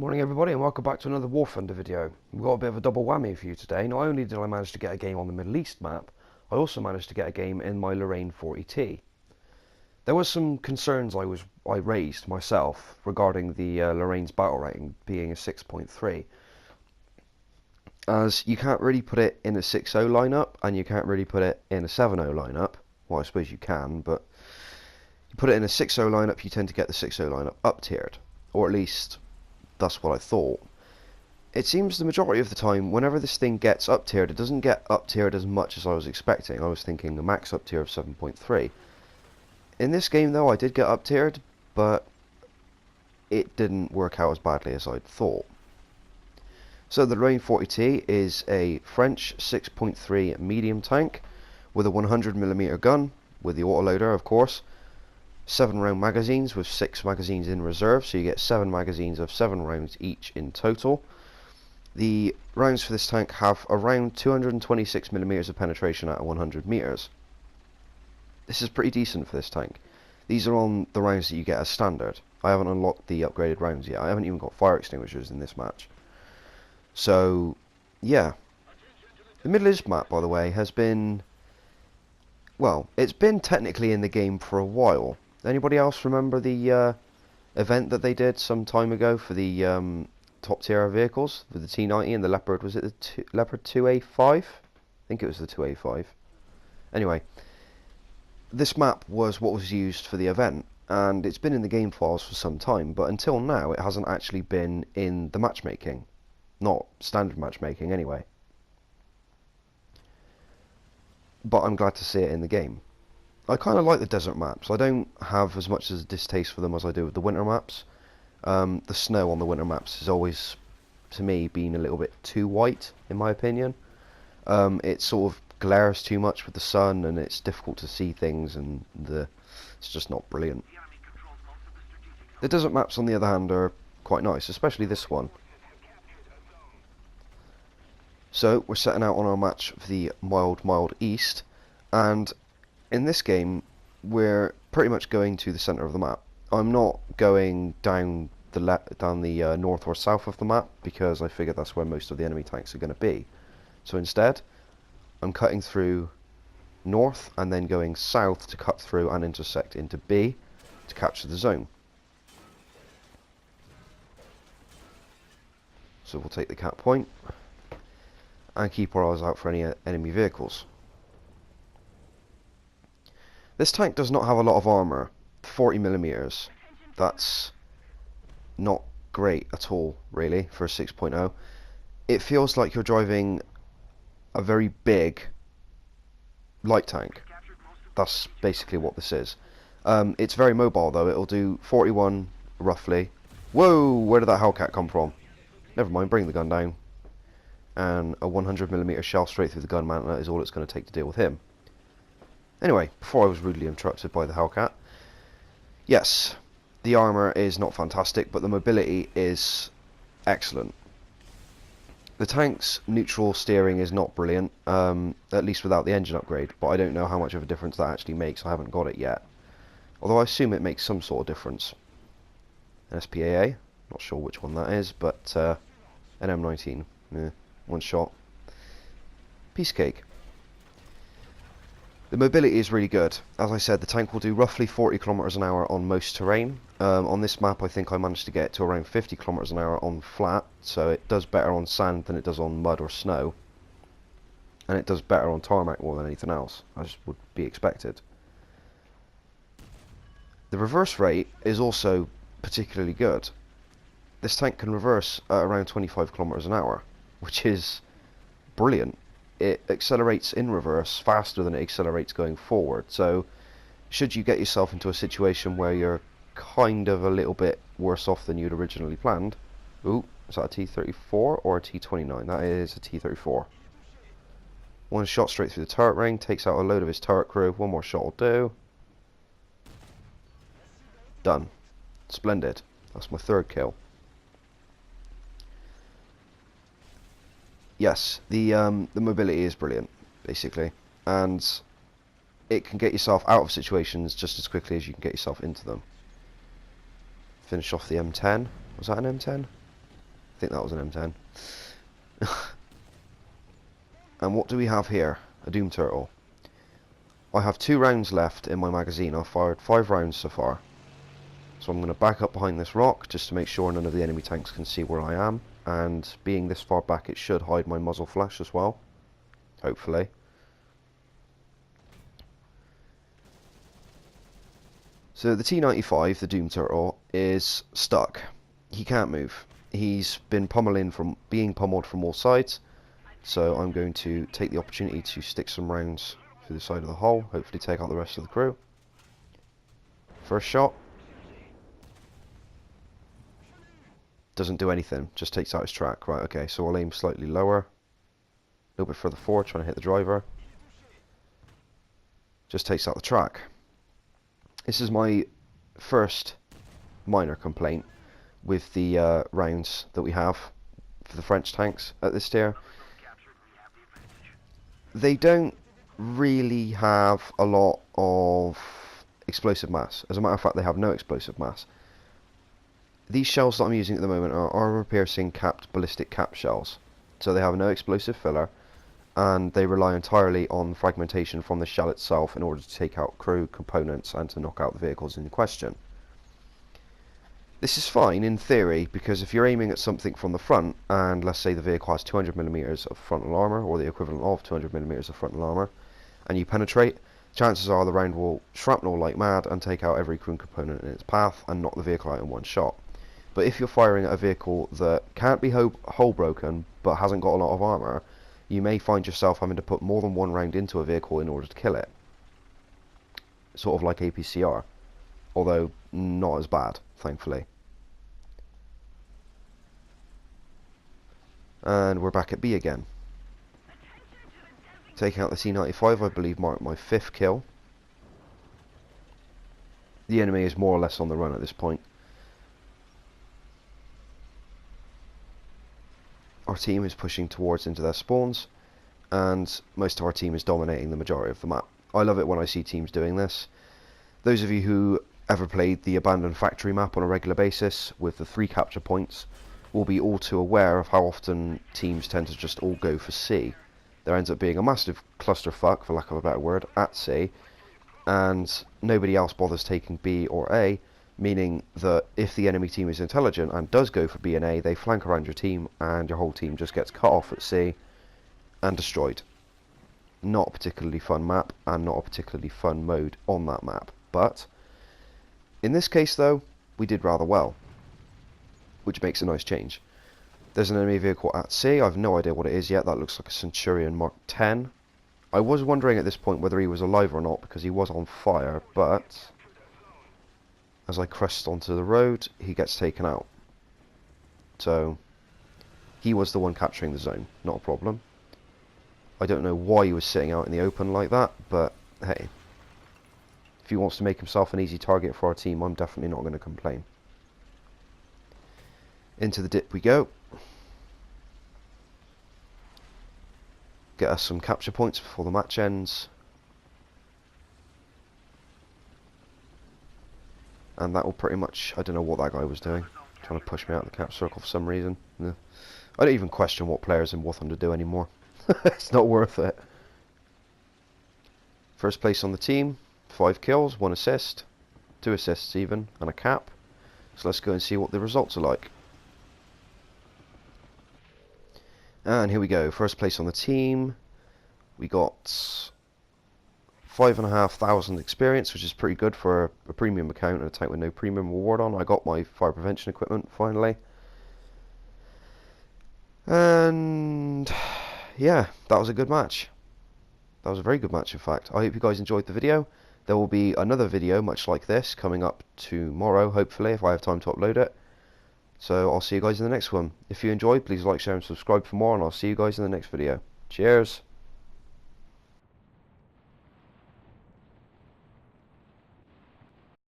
Morning everybody and welcome back to another War Thunder video. We've got a bit of a double whammy for you today. Not only did I manage to get a game on the Middle East map, I also managed to get a game in my Lorraine 40t. There was some concerns I raised myself regarding the Lorraine's battle rating being a 6.3, as you can't really put it in a 6.0 lineup and you can't really put it in a 7.0 lineup. Well, I suppose you can, but you put it in a 6.0 lineup, you tend to get the 6.0 lineup up tiered, or at least that's what I thought. It seems the majority of the time, whenever this thing gets up tiered, it doesn't get up tiered as much as I was expecting. I was thinking a max up tier of 7.3. In this game though, I did get up tiered, but it didn't work out as badly as I'd thought. So the Lorraine 40t is a French 6.3 medium tank with a 100mm gun, with the autoloader of course, 7 round magazines with 6 magazines in reserve, so you get 7 magazines of 7 rounds each in total. The rounds for this tank have around 226mm of penetration at 100 meters. This is pretty decent for this tank. These are on the rounds that you get as standard. I haven't unlocked the upgraded rounds yet. I haven't even got fire extinguishers in this match. So, yeah. The Middle East map, by the way, has been... well, it's been technically in the game for a while. Anybody else remember the event that they did some time ago for the top tier vehicles with the T90 and the Leopard? Was it the Leopard 2A5? I think it was the 2A5. Anyway, this map was what was used for the event, and it's been in the game files for some time, but until now it hasn't actually been in the matchmaking. Not standard matchmaking anyway. But I'm glad to see it in the game. I kind of like the desert maps. I don't have as much as a distaste for them as I do with the winter maps. The snow on the winter maps has always, to me, been a little bit too white, in my opinion. It sort of glares too much with the sun, and it's difficult to see things, and it's just not brilliant. The desert maps, on the other hand, are quite nice, especially this one. So, we're setting out on our match for the mild East, and in this game, we're pretty much going to the centre of the map. I'm not going down the north or south of the map, because I figure that's where most of the enemy tanks are going to be. So instead, I'm cutting through north and then going south to cut through and intersect into B to capture the zone. So we'll take the cap point and keep our eyes out for any enemy vehicles. This tank does not have a lot of armour, 40mm. That's not great at all, really, for a 6.0. It feels like you're driving a very big light tank. That's basically what this is. It's very mobile though. It'll do 41 roughly. Whoa, where did that Hellcat come from? Never mind, bring the gun down. And a 100mm shell straight through the gun mantlet is all it's going to take to deal with him. Anyway, before I was rudely interrupted by the Hellcat, yes, the armour is not fantastic, but the mobility is excellent. The tank's neutral steering is not brilliant, at least without the engine upgrade, but I don't know how much of a difference that actually makes. I haven't got it yet. Although I assume it makes some sort of difference. An SPAA, not sure which one that is, but an M19, one shot. Piece of cake. The mobility is really good. As I said, the tank will do roughly 40 km an hour on most terrain. On this map I think I managed to get to around 50 km an hour on flat, so it does better on sand than it does on mud or snow. And it does better on tarmac more than anything else, as would be expected. The reverse rate is also particularly good. This tank can reverse at around 25 km an hour, which is brilliant. It accelerates in reverse faster than it accelerates going forward, so should you get yourself into a situation where you're kind of a little bit worse off than you'd originally planned. Ooh, is that a T-34 or a T-29? That is a T-34. One shot straight through the turret ring, takes out a load of his turret crew. One more shot will do. Done. Splendid. That's my third kill. Yes, the mobility is brilliant, basically, and it can get yourself out of situations just as quickly as you can get yourself into them. Finish off the M10. Was that an M10? think that was an M10. And what do we have here? A Doom Turtle. I have 2 rounds left in my magazine. I've fired 5 rounds so far. So I'm going to back up behind this rock just to make sure none of the enemy tanks can see where I am. And being this far back, it should hide my muzzle flash as well. Hopefully. So the T-95, the Doom Turtle, is stuck. He can't move. He's been being pummeled from all sides. So I'm going to take the opportunity to stick some rounds through the side of the hull. Hopefully take out the rest of the crew. First shot. Doesn't do anything. Just takes out his track. Right, okay, so I'll aim slightly lower. A little bit further forward, trying to hit the driver. Just takes out the track. This is my first minor complaint with the rounds that we have for the French tanks at this tier. They don't really have a lot of explosive mass. As a matter of fact, they have no explosive mass. These shells that I'm using at the moment are armor-piercing capped ballistic cap shells. So they have no explosive filler, and they rely entirely on fragmentation from the shell itself in order to take out crew components and to knock out the vehicles in question. This is fine in theory, because if you're aiming at something from the front, and let's say the vehicle has 200mm of frontal armour, or the equivalent of 200mm of frontal armour, and you penetrate, chances are the round will shrapnel like mad and take out every crew component in its path and knock the vehicle out in one shot. But if you're firing at a vehicle that can't be hull broken but hasn't got a lot of armour, you may find yourself having to put more than one round into a vehicle in order to kill it. Sort of like APCR, although not as bad, thankfully. And we're back at B again. Taking out the T-95, I believe, marked my 5th kill. The enemy is more or less on the run at this point. Our team is pushing towards into their spawns, and most of our team is dominating the majority of the map. I love it when I see teams doing this. Those of you who ever played the abandoned factory map on a regular basis with the 3 capture points will be all too aware of how often teams tend to just all go for C. There ends up being a massive clusterfuck, for lack of a better word, at C, and nobody else bothers taking B or A, meaning that if the enemy team is intelligent and does go for B and A, they flank around your team and your whole team just gets cut off at C and destroyed. Not a particularly fun map, and not a particularly fun mode on that map. But in this case though, we did rather well, which makes a nice change. There's an enemy vehicle at C. I've no idea what it is yet. That looks like a Centurion Mark 10. I was wondering at this point whether he was alive or not, because he was on fire, but as I crest onto the road, he gets taken out. So he was the one capturing the zone, not a problem. I don't know why he was sitting out in the open like that, but hey, if he wants to make himself an easy target for our team, I'm definitely not going to complain. Into the dip we go. Get us some capture points before the match ends. And that will pretty much, I don't know what that guy was doing, trying to push me out of the cap circle for some reason. No. I don't even question what players in War Thunder do anymore. It's not worth it. First place on the team, 5 kills, 1 assist, 2 assists even, and a cap. So let's go and see what the results are like. And here we go, first place on the team. We got 5,500 experience, which is pretty good for a premium account and a tank with no premium reward on. I got my fire prevention equipment finally. And yeah, that was a good match. That was a very good match, in fact. I hope you guys enjoyed the video. There will be another video much like this coming up tomorrow, hopefully, if I have time to upload it. So I'll see you guys in the next one. If you enjoyed, please like, share and subscribe for more, and I'll see you guys in the next video. Cheers!